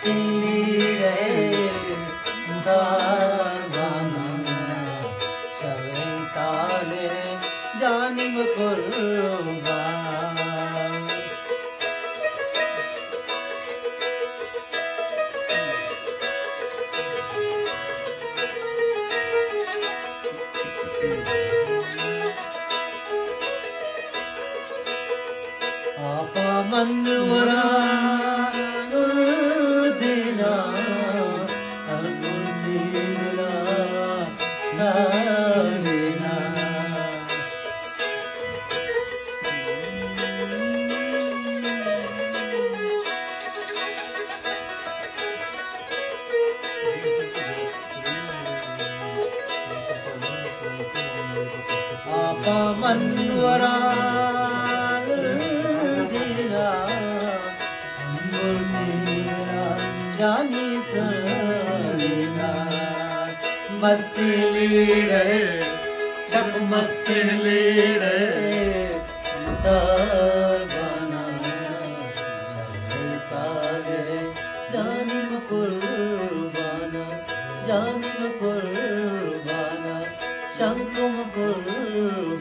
Tili re sarvana shaitale janim kurban. Apa manvara nurdina almudila salina. Apa manvara जानी सलीना मस्ती लीड़े जब मस्ती लीड़े सरवना तारे जानी कुर्बाना जानी कुर्बाना शंकुम कुर्बाना